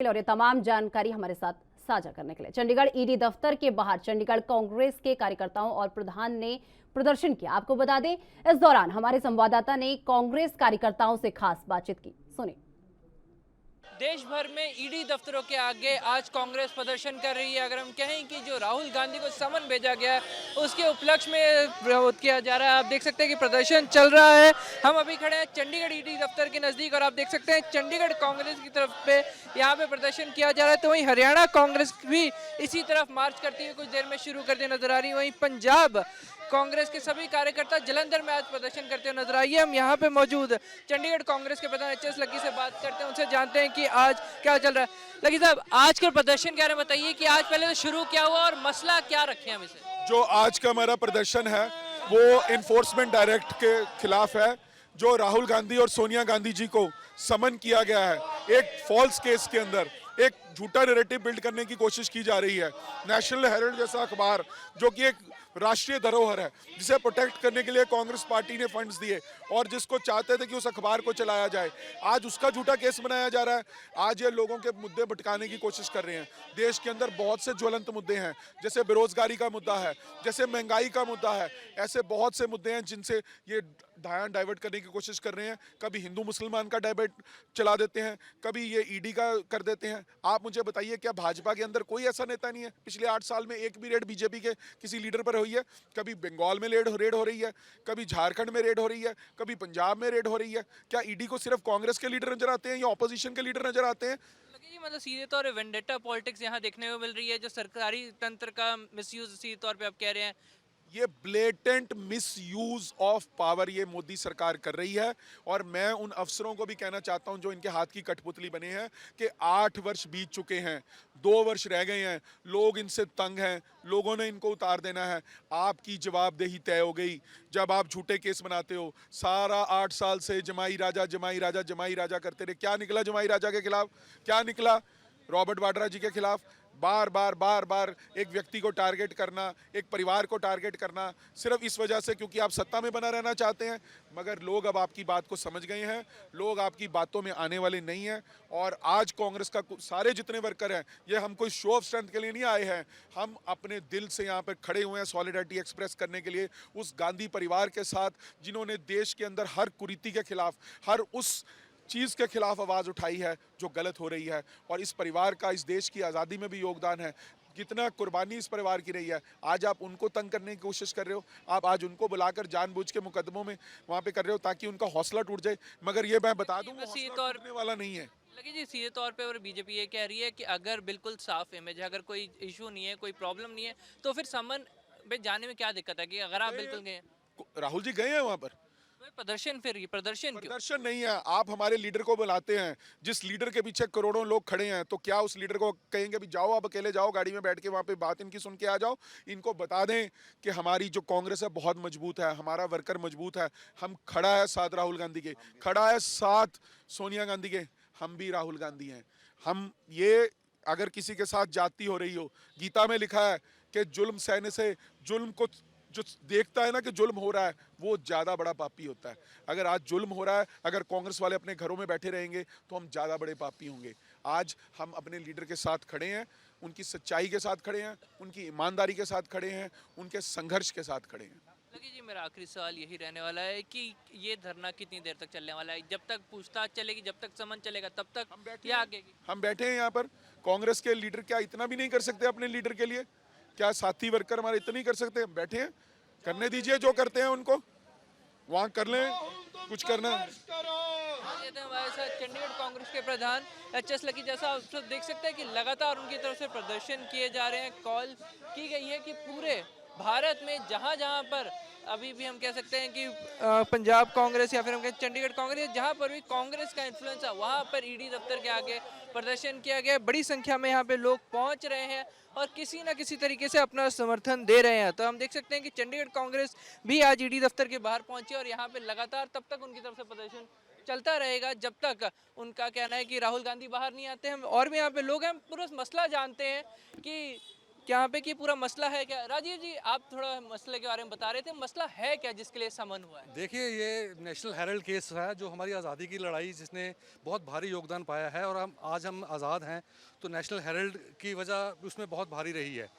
और ये तमाम जानकारी हमारे साथ साझा करने के लिए चंडीगढ़ ईडी दफ्तर के बाहर चंडीगढ़ कांग्रेस के कार्यकर्ताओं और प्रधान ने प्रदर्शन किया। आपको बता दें, इस दौरान हमारे संवाददाता ने कांग्रेस कार्यकर्ताओं से खास बातचीत की। सुनिए। देश भर में ईडी दफ्तरों के आगे आज कांग्रेस प्रदर्शन कर रही है। अगर हम कहें कि जो राहुल गांधी को समन भेजा गया है उसके उपलक्ष्य में विरोध किया जा रहा है। आप देख सकते हैं कि प्रदर्शन चल रहा है। हम अभी खड़े हैं चंडीगढ़ ईडी दफ्तर के नजदीक और आप देख सकते हैं चंडीगढ़ कांग्रेस की तरफ पे यहाँ पे प्रदर्शन किया जा रहा है। तो वहीं हरियाणा कांग्रेस भी इसी तरफ मार्च करती हुई कुछ देर में शुरू कर दी नजर आ रही है। वहीं पंजाब कांग्रेस के सभी कार्यकर्ता जलंधर में आज प्रदर्शन करते हुए नजर आइए। हम यहाँ पे मौजूद चंडीगढ़ कांग्रेस के प्रधान एच.एस. लक्की से बात करते हैं, उनसे जानते हैं कि आज क्या चल रहा है। लक्की साहब, आज का प्रदर्शन क्या है, बताइए कि आज पहले तो शुरू क्या हुआ और मसला क्या रखे हम इसे। जो आज का हमारा प्रदर्शन है वो इन्फोर्समेंट डायरेक्ट के खिलाफ है। जो राहुल गांधी और सोनिया गांधी जी को समन किया गया है एक फॉल्स केस के अंदर, एक झूठा नैरेटिव बिल्ड करने की कोशिश की जा रही है। नेशनल हेराल्ड जैसा अखबार जो कि एक राष्ट्रीय धरोहर है, जिसे प्रोटेक्ट करने के लिए कांग्रेस पार्टी ने फंड्स दिए और जिसको चाहते थे कि उस अखबार को चलाया जाए, आज उसका झूठा केस बनाया जा रहा है। आज ये लोगों के मुद्दे भटकाने की कोशिश कर रहे हैं। देश के अंदर बहुत से ज्वलंत मुद्दे हैं, जैसे बेरोजगारी का मुद्दा है, जैसे महंगाई का मुद्दा है। ऐसे बहुत से मुद्दे हैं जिनसे ये ध्यान डाइवर्ट करने की कोशिश कर रहे हैं। कभी हिंदू मुसलमान का डाइवर्ट चला देते हैं, कभी ये ईडी का कर देते हैं। आप मुझे बताइए, क्या भाजपा के अंदर कोई ऐसा नेता नहीं है पिछले 8 साल में एक भी रेड बीजेपी के किसी लीडर पर हुई है? कभी बंगाल में रेड हो रही है, कभी झारखंड में रेड हो रही है, कभी पंजाब में रेड हो रही है। क्या ईडी को सिर्फ कांग्रेस के लीडर नजर आते हैं या ऑपोजिशन के लीडर नजर आते हैं? मतलब सीधे तौर पे वेंडेटा पॉलिटिक्स यहाँ देखने को मिल रही है, जो सरकारी तंत्र का मिसयूज सीधे तौर पे आप कह रहे हैं। ये ब्लेटेंट मिसयूज ऑफ पावर ये मोदी सरकार कर रही है। और मैं उन अफसरों को भी कहना चाहता हूं जो इनके हाथ की कठपुतली बने हैं कि 8 वर्ष बीत चुके हैं, 2 वर्ष रह गए हैं, लोग इनसे तंग हैं, लोगों ने इनको उतार देना है। आपकी जवाबदेही तय हो गई जब आप झूठे केस बनाते हो। सारा 8 साल से जमाई राजा जमाई राजा जमाई राजा करते रहे। क्या निकला जमाई राजा के खिलाफ? क्या निकला? रॉबर्ट वाड्रा जी के खिलाफ बार बार एक व्यक्ति को टारगेट करना, एक परिवार को टारगेट करना, सिर्फ इस वजह से क्योंकि आप सत्ता में बना रहना चाहते हैं। मगर लोग अब आपकी बात को समझ गए हैं, लोग आपकी बातों में आने वाले नहीं हैं। और आज कांग्रेस का सारे जितने वर्कर हैं, ये हम कोई शो ऑफ स्ट्रेंथ के लिए नहीं आए हैं। हम अपने दिल से यहाँ पर खड़े हुए हैं सॉलिडारिटी एक्सप्रेस करने के लिए उस गांधी परिवार के साथ जिन्होंने देश के अंदर हर कुरीति के खिलाफ, हर उस चीज़ के खिलाफ आवाज़ उठाई है जो गलत हो रही है। और इस परिवार का इस देश की आज़ादी में भी योगदान है। कितना कुर्बानी इस परिवार की रही है। आज आप उनको तंग करने की कोशिश कर रहे हो, आप आज उनको बुलाकर जानबूझ के मुकदमों में वहाँ पे कर रहे हो ताकि उनका हौसला टूट जाए। मगर ये मैं बता दूँ, हौसला टूटने वाला नहीं है। लगी जी, सीधे तौर पे और बीजेपी ये कह रही है कि अगर बिल्कुल साफ इमेज है, अगर कोई इशू नहीं है, कोई प्रॉब्लम नहीं है, तो फिर समन पे जाने में क्या दिक्कत है कि अगर आप बिल्कुल गए। राहुल जी गए हैं वहाँ पर? प्रदर्शन, फिर प्रदर्शन क्यों? प्रदर्शन नहीं है। आप हमारे लीडर को बुलाते हैं, जिस लीडर के पीछे करोड़ों लोग खड़े हैं, तो क्या उस लीडर को कहेंगे भी जाओ, आप अकेले जाओ, गाड़ी में बैठ के वहाँ पे बात इनकी सुन के आ जाओ? इनको बता दें कि हमारी जो कांग्रेस है बहुत मजबूत है, हमारा वर्कर मजबूत है। हम खड़ा है साथ राहुल गांधी के, खड़ा है साथ सोनिया गांधी के। हम भी राहुल गांधी हैं। हम ये, अगर किसी के साथ जाति हो रही हो, गीता में लिखा है कि जुल्म सहने से, जुल्म को जो देखता है ना कि जुल्म हो रहा है, वो ज़्यादा बड़ा पापी होता है। अगर आज जुल्म हो रहा है, अगर कांग्रेस वाले अपने घरों में बैठे रहेंगे तो हम ज़्यादा बड़े पापी होंगे। आज हम अपने लीडर के साथ खड़े हैं, उनकी सच्चाई के साथ खड़े हैं, उनकी ईमानदारी के साथ खड़े हैं, उनके संघर्ष के साथ खड़े हैं। लगी जी, मेरा आखिरी सवाल यही रहने वाला है कि ये धरना कितनी देर तक चलने वाला है? जब तक पूछताछ चलेगी, जब तक समन चलेगा, तब तक हम बैठे या हैं, आगे? हम बैठे हैं यहाँ पर। कांग्रेस के लीडर क्या इतना भी नहीं कर सकते अपने लीडर के लिए? क्या साथी वर्कर हमारे इतना नहीं कर सकते? बैठे हैं, करने दीजिए, जो करते हैं उनको वहाँ कर लें, कुछ करना। हमारे साथ चंडीगढ़ कांग्रेस के प्रधान एच.एस. लकी, जैसा आप सब देख सकते हैं कि लगातार उनकी तरफ से प्रदर्शन किए जा रहे हैं। कॉल की गई है कि पूरे भारत में जहां जहां पर अभी भी हम कह सकते हैं कि पंजाब कांग्रेस या फिर हम कहें चंडीगढ़ कांग्रेस, जहां पर भी कांग्रेस का इन्फ्लुएंस है, वहां पर ईडी दफ्तर के आगे प्रदर्शन किया गया। बड़ी संख्या में यहाँ पे लोग पहुंच रहे हैं और किसी ना किसी तरीके से अपना समर्थन दे रहे हैं। तो हम देख सकते हैं कि चंडीगढ़ कांग्रेस भी आज ईडी दफ्तर के बाहर पहुंची और यहाँ पे लगातार तब तक उनकी तरफ से प्रदर्शन चलता रहेगा जब तक उनका कहना है कि राहुल गांधी बाहर नहीं आते हैं। और भी यहाँ पे लोग हैं, पूरा मसला जानते हैं कि यहाँ पे कि पूरा मसला है क्या? राजीव जी, आप थोड़ा मसले के बारे में बता रहे थे, मसला है क्या जिसके लिए समन हुआ है? देखिए, ये नेशनल हेरल्ड केस है जो हमारी आज़ादी की लड़ाई जिसने बहुत भारी योगदान पाया है, और हम आज़ाद हैं तो नेशनल हेरल्ड की वजह उसमें बहुत भारी रही है।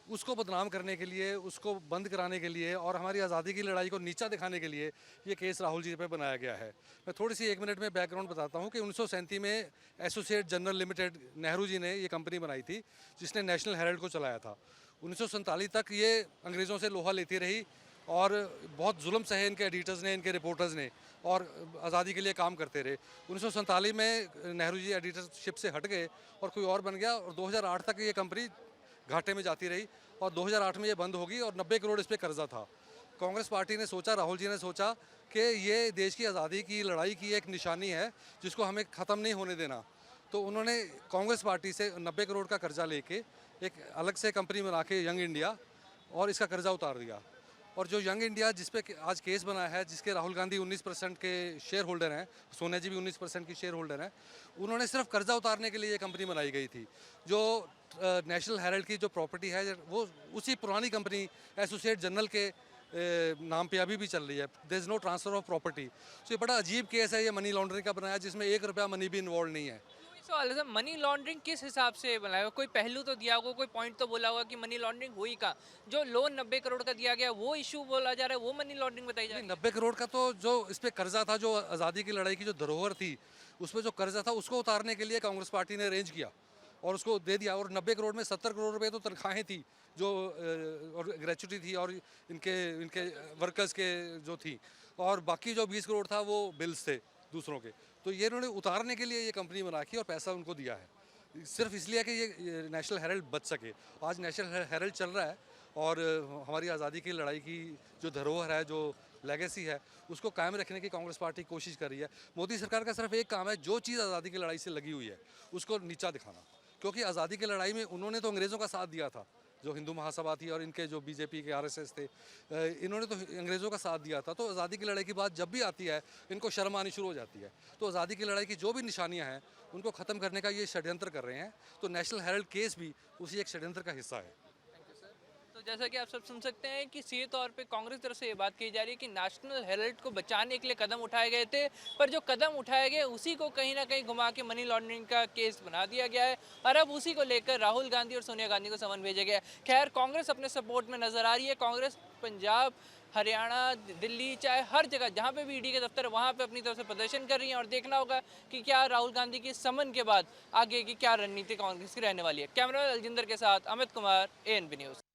उसको बदनाम करने के लिए, उसको बंद कराने के लिए और हमारी आज़ादी की लड़ाई को नीचा दिखाने के लिए ये केस राहुल जी पे बनाया गया है। मैं थोड़ी सी 1 मिनट में बैकग्राउंड बताता हूँ कि 1937 में associate general limited Nehru ji ने ये कंपनी बनाई थी जिसने नेशनल हेरल्ड को चलाया था। 1947 तक ये अंग्रेज़ों से लोहा लेती रही और बहुत जुल्म सहे इनके एडिटर्स ने, इनके रिपोर्टर्स ने, और आज़ादी के लिए काम करते रहे। 1947 में नेहरू जी एडिटरशिप से हट गए और कोई और बन गया, और 2008 तक ये कंपनी घाटे में जाती रही और 2008 में ये बंद होगी और 90 करोड़ इस पर कर्जा था। कांग्रेस पार्टी ने सोचा, राहुल जी ने सोचा कि ये देश की आज़ादी की लड़ाई की एक निशानी है जिसको हमें ख़त्म नहीं होने देना। तो उन्होंने कांग्रेस पार्टी से 90 करोड़ का कर्जा लेके एक अलग से कंपनी बना के यंग इंडिया, और इसका कर्जा उतार दिया। और जो यंग इंडिया जिस पे आज केस बना है, जिसके राहुल गांधी 19% के शेयर होल्डर हैं, सोनिया जी भी 19% की शेयर होल्डर हैं, उन्होंने सिर्फ कर्जा उतारने के लिए ये कंपनी बनाई गई थी। जो नेशनल हेरल्ड की जो प्रॉपर्टी है वो उसी पुरानी कंपनी एसोसिएट जनरल के नाम पे अभी भी चल रही है। There is no transfer of property. तो ये बड़ा अजीब केस है, ये मनी लॉन्ड्रिंग का बनाया जिसमें 1 रुपया मनी भी इन्वॉल्व नहीं है। सवाल है सर, मनी लॉन्ड्रिंग किस हिसाब से बनाया होगा? कोई पहलू तो दिया होगा, कोई पॉइंट तो बोला होगा कि मनी लॉन्ड्रिंग हुई कहाँ? जो लोन 90 करोड़ का दिया गया वो इशू बोला जा रहा है, वो मनी लॉन्ड्रिंग बताई जा रही है? 90 करोड़ का तो जो इस पे कर्जा था, जो आज़ादी की लड़ाई की जो धरोहर थी, उस पर जो कर्जा था उसको उतारने के लिए कांग्रेस पार्टी ने अरेंज किया और उसको दे दिया। और 90 करोड़ में 70 करोड़ रुपए तो तनख्वाहें थी जो और ग्रेचुटी थी और इनके इनके वर्कर्स के जो थी, और बाकी जो 20 करोड़ था वो बिल्स थे दूसरों के। तो ये इन्होंने उतारने के लिए ये कंपनी बना की और पैसा उनको दिया है, सिर्फ इसलिए कि ये नेशनल हेरल्ड बच सके। आज नेशनल हेरल्ड चल रहा है और हमारी आज़ादी की लड़ाई की जो धरोहर है, जो लेगेसी है, उसको कायम रखने की कांग्रेस पार्टी कोशिश कर रही है। मोदी सरकार का सिर्फ एक काम है, जो चीज़ आज़ादी की लड़ाई से लगी हुई है उसको नीचा दिखाना। क्योंकि आज़ादी की लड़ाई में उन्होंने तो अंग्रेज़ों का साथ दिया था, जो हिंदू महासभा थी और इनके जो बीजेपी के आरएसएस थे, इन्होंने तो अंग्रेज़ों का साथ दिया था। तो आज़ादी की लड़ाई की बात जब भी आती है इनको शर्म आनी शुरू हो जाती है। तो आज़ादी की लड़ाई की जो भी निशानियाँ हैं उनको ख़त्म करने का ये षड्यंत्र कर रहे हैं। तो नेशनल हेरल्ड केस भी उसी एक षड्यंत्र का हिस्सा है। तो जैसा कि आप सब सुन सकते हैं कि सीधे तौर पे कांग्रेस तरफ से ये बात की जा रही है कि नेशनल हेरल्ड को बचाने के लिए कदम उठाए गए थे, पर जो कदम उठाए गए उसी को कहीं ना कहीं घुमा के मनी लॉन्ड्रिंग का केस बना दिया गया है, और अब उसी को लेकर राहुल गांधी और सोनिया गांधी को समन भेजा गया है। खैर, कांग्रेस अपने सपोर्ट में नजर आ रही है। कांग्रेस पंजाब, हरियाणा, दिल्ली, चाहे हर जगह जहाँ पे भी ईडी के दफ्तर है वहाँ पे अपनी तरफ से प्रदर्शन कर रही है, और देखना होगा कि क्या राहुल गांधी के समन के बाद आगे की क्या रणनीति कांग्रेस की रहने वाली है। कैमरा अलजिंदर के साथ अमित कुमार, ANP न्यूज़।